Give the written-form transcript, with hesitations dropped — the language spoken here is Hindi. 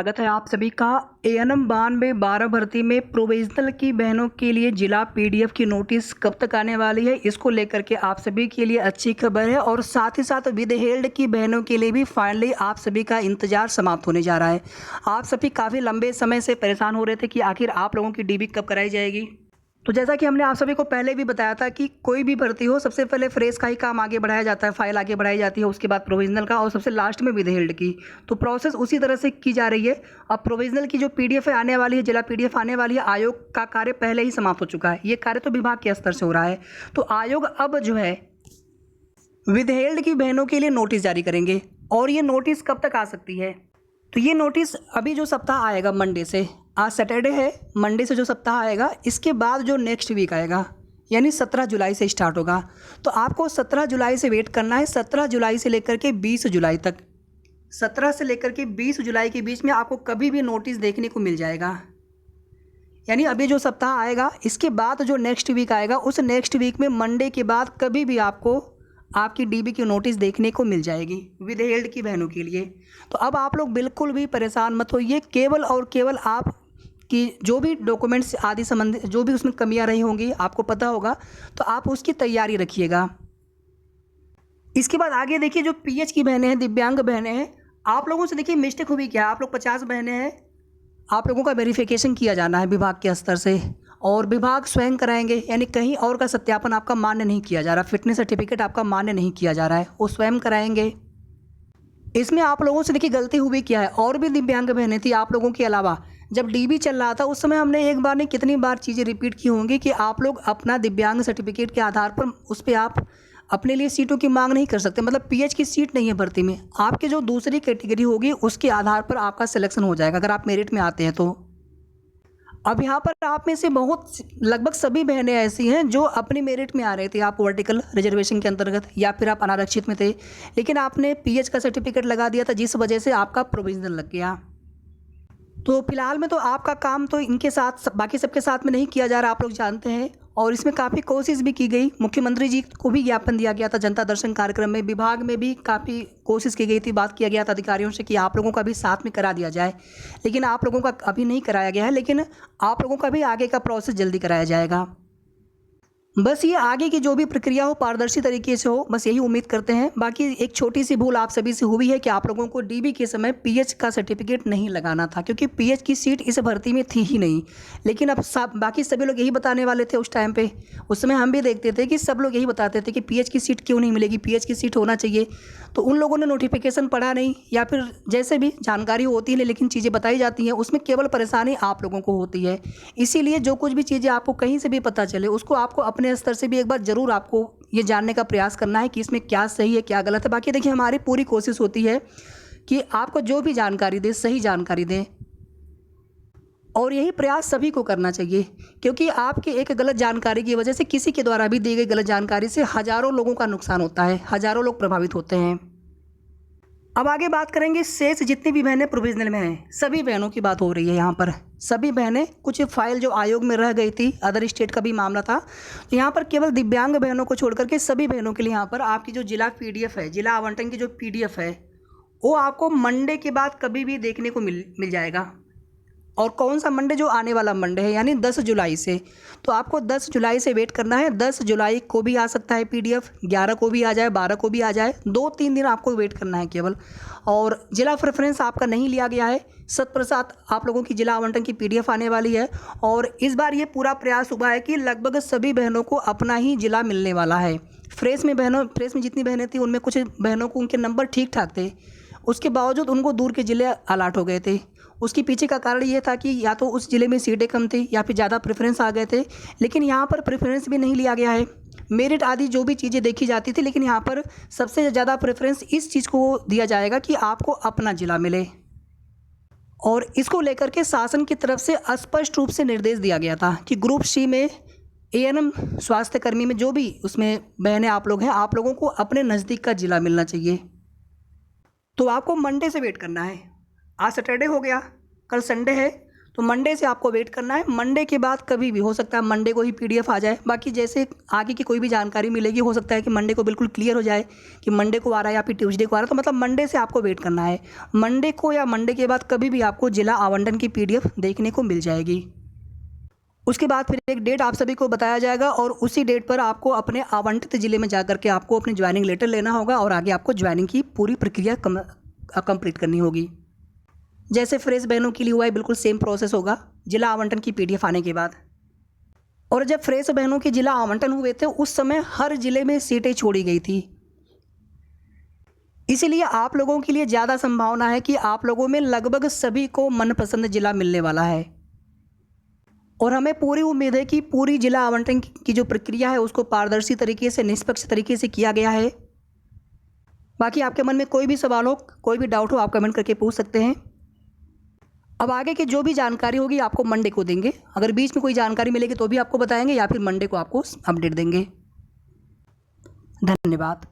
स्वागत है आप सभी का। एएनएम 92/12 भर्ती में प्रोविजनल की बहनों के लिए जिला पीडीएफ की नोटिस कब तक आने वाली है, इसको लेकर के आप सभी के लिए अच्छी खबर है। और साथ ही साथ विद हेल्ड की बहनों के लिए भी फाइनली आप सभी का इंतजार समाप्त होने जा रहा है। आप सभी काफ़ी लंबे समय से परेशान हो रहे थे कि आखिर आप लोगों की डीबी कब कराई जाएगी। तो जैसा कि हमने आप सभी को पहले भी बताया था कि कोई भी भर्ती हो, सबसे पहले फ्रेश का ही काम आगे बढ़ाया जाता है, फाइल आगे बढ़ाई जाती है, उसके बाद प्रोविजनल का और सबसे लास्ट में विद हेल्ड की। तो प्रोसेस उसी तरह से की जा रही है। अब प्रोविजनल की जो पीडीएफ है आने वाली है, जिला पीडीएफ आने वाली है, आयोग का कार्य पहले ही समाप्त हो चुका है। ये कार्य तो विभाग के स्तर से हो रहा है। तो आयोग अब जो है विद हेल्ड की बहनों के लिए नोटिस जारी करेंगे। और ये नोटिस कब तक आ सकती है, तो ये नोटिस अभी जो सप्ताह आएगा मंडे से, आज सैटरडे है, मंडे से जो सप्ताह आएगा इसके बाद जो नेक्स्ट वीक आएगा यानी 17 जुलाई से स्टार्ट होगा। तो आपको 17 जुलाई से वेट करना है। 17 जुलाई से लेकर के 20 जुलाई तक, 17 से लेकर के 20 जुलाई के बीच में आपको कभी भी नोटिस देखने को मिल जाएगा। यानी अभी जो सप्ताह आएगा इसके बाद जो नेक्स्ट वीक आएगा, उस नेक्स्ट वीक में मंडे के बाद कभी भी आपको आपकी डीबी की नोटिस देखने को मिल जाएगी विद हेल्ड की बहनों के लिए। तो अब आप लोग बिल्कुल भी परेशान मत होइए। केवल और केवल आप कि जो भी डॉक्यूमेंट्स आदि संबंधित जो भी उसमें कमियां रही होंगी आपको पता होगा, तो आप उसकी तैयारी रखिएगा। इसके बाद आगे देखिए, जो पीएच की बहनें हैं, दिव्यांग बहनें हैं, आप लोगों से देखिए मिस्टेक हुई क्या। आप लोग 50 बहनें हैं, आप लोगों का वेरिफिकेशन किया जाना है विभाग के स्तर से, और विभाग स्वयं कराएंगे। यानी कहीं और का सत्यापन आपका मान्य नहीं किया जा रहा, फिटनेस सर्टिफिकेट आपका मान्य नहीं किया जा रहा है, वो स्वयं कराएंगे। इसमें आप लोगों से देखिए गलती हुई क्या है। और भी दिव्यांग बहनें थी आप लोगों के अलावा, जब डीबी चल रहा था उस समय हमने एक बार नहीं कितनी बार चीज़ें रिपीट की होंगी कि आप लोग अपना दिव्यांग सर्टिफिकेट के आधार पर उस पर आप अपने लिए सीटों की मांग नहीं कर सकते। मतलब पीएच की सीट नहीं है भर्ती में, आपके जो दूसरी कैटेगरी होगी उसके आधार पर आपका सिलेक्शन हो जाएगा अगर आप मेरिट में आते हैं तो। अब यहाँ पर आप में से बहुत लगभग सभी बहनें ऐसी हैं जो अपनी मेरिट में आ रहे थे, आप वर्टिकल रिजर्वेशन के अंतर्गत या फिर आप अनारक्षित में थे, लेकिन आपने पीएच का सर्टिफिकेट लगा दिया था जिस वजह से आपका प्रोविजनल लग गया। तो फिलहाल में तो आपका काम तो इनके साथ बाकी सबके साथ में नहीं किया जा रहा, आप लोग जानते हैं। और इसमें काफ़ी कोशिश भी की गई, मुख्यमंत्री जी को भी ज्ञापन दिया गया था जनता दर्शन कार्यक्रम में, विभाग में भी काफ़ी कोशिश की गई थी, बात किया गया था अधिकारियों से कि आप लोगों का भी साथ में करा दिया जाए, लेकिन आप लोगों का अभी नहीं कराया गया है। लेकिन आप लोगों का भी आगे का प्रोसेस जल्दी कराया जाएगा। बस ये आगे की जो भी प्रक्रिया हो पारदर्शी तरीके से हो, बस यही उम्मीद करते हैं। बाकी एक छोटी सी भूल आप सभी से हुई है कि आप लोगों को डीबी के समय पीएच का सर्टिफिकेट नहीं लगाना था, क्योंकि पीएच की सीट इस भर्ती में थी ही नहीं। लेकिन अब बाकी सभी लोग यही बताने वाले थे उस टाइम पे। उस समय हम भी देखते थे कि सब लोग यही बताते थे कि पीएच की सीट क्यों नहीं मिलेगी, पीएच की सीट होना चाहिए। तो उन लोगों ने नोटिफिकेशन पढ़ा नहीं, या फिर जैसे भी जानकारी होती है लेकिन चीज़ें बताई जाती हैं उसमें केवल परेशानी आप लोगों को होती है। इसीलिए जो कुछ भी चीज़ें आपको कहीं से भी पता चले उसको आपको अपने स्तर से भी एक बार ज़रूर आपको ये जानने का प्रयास करना है कि इसमें क्या सही है क्या गलत है। बाकी देखिए हमारी पूरी कोशिश होती है कि आपको जो भी जानकारी दें सही जानकारी दें, और यही प्रयास सभी को करना चाहिए, क्योंकि आपकी एक गलत जानकारी की वजह से किसी के द्वारा भी दी गई गलत जानकारी से हज़ारों लोगों का नुकसान होता है, हज़ारों लोग प्रभावित होते हैं। अब आगे बात करेंगे शेष जितनी भी बहनें प्रोविजनल में हैं, सभी बहनों की बात हो रही है यहाँ पर। सभी बहनें, कुछ फाइल जो आयोग में रह गई थी, अदर स्टेट का भी मामला था, तो यहाँ पर केवल दिव्यांग बहनों को छोड़ करके सभी बहनों के लिए यहाँ पर आपकी जो जिला पीडीएफ है, जिला आवंटन की जो पीडीएफ है, वो आपको मंडे के बाद कभी भी देखने को मिल जाएगा। और कौन सा मंडे, जो आने वाला मंडे है यानी 10 जुलाई से। तो आपको 10 जुलाई से वेट करना है। 10 जुलाई को भी आ सकता है पीडीएफ, 11 को भी आ जाए, 12 को भी आ जाए, 2-3 दिन आपको वेट करना है केवल। और जिला प्रेफरेंस आपका नहीं लिया गया है, 100% आप लोगों की जिला आवंटन की पीडीएफ आने वाली है। और इस बार ये पूरा प्रयास हुआ है कि लगभग सभी बहनों को अपना ही जिला मिलने वाला है। फ्रेश में जितनी बहनें थी उनमें कुछ बहनों को उनके नंबर ठीक ठाक थे, उसके बावजूद उनको दूर के ज़िले अलाट हो गए थे। उसके पीछे का कारण ये था कि या तो उस ज़िले में सीटें कम थी या फिर ज़्यादा प्रेफरेंस आ गए थे। लेकिन यहाँ पर प्रेफरेंस भी नहीं लिया गया है, मेरिट आदि जो भी चीज़ें देखी जाती थी, लेकिन यहाँ पर सबसे ज़्यादा प्रेफरेंस इस चीज़ को दिया जाएगा कि आपको अपना ज़िला मिले। और इसको लेकर के शासन की तरफ से स्पष्ट रूप से निर्देश दिया गया था कि ग्रुप सी में एएनएम स्वास्थ्यकर्मी में जो भी उसमें बहनें आप लोग हैं, आप लोगों को अपने नज़दीक का ज़िला मिलना चाहिए। तो आपको मंडे से वेट करना है। आज सैटरडे हो गया, कल संडे है, तो मंडे से आपको वेट करना है। मंडे के बाद कभी भी हो सकता है मंडे को ही पीडीएफ आ जाए। बाकी जैसे आगे की कोई भी जानकारी मिलेगी, हो सकता है कि मंडे को बिल्कुल क्लियर हो जाए कि मंडे को आ रहा है या फिर ट्यूसडे को आ रहा है। तो मतलब मंडे से आपको वेट करना है। मंडे को या मंडे के बाद कभी भी आपको जिला आवंटन की पीडीएफ देखने को मिल जाएगी। उसके बाद फिर एक डेट आप सभी को बताया जाएगा और उसी डेट पर आपको अपने आवंटित ज़िले में जाकर के आपको अपनी ज्वाइनिंग लेटर लेना होगा और आगे आपको ज्वाइनिंग की पूरी प्रक्रिया कंप्लीट करनी होगी। जैसे फ्रेश बहनों के लिए हुआ है, बिल्कुल सेम प्रोसेस होगा जिला आवंटन की पीडीएफ आने के बाद। और जब फ्रेश बहनों के जिला आवंटन हुए थे उस समय हर जिले में सीटें छोड़ी गई थी, इसीलिए आप लोगों के लिए ज़्यादा संभावना है कि आप लोगों में लगभग सभी को मनपसंद जिला मिलने वाला है। और हमें पूरी उम्मीद है कि पूरी जिला आवंटन की जो प्रक्रिया है उसको पारदर्शी तरीके से, निष्पक्ष तरीके से किया गया है। बाकी आपके मन में कोई भी सवाल हो, कोई भी डाउट हो, आप कमेंट करके पूछ सकते हैं। अब आगे की जो भी जानकारी होगी आपको मंडे को देंगे। अगर बीच में कोई जानकारी मिलेगी तो भी आपको बताएंगे या फिर मंडे को आपको अपडेट देंगे। धन्यवाद।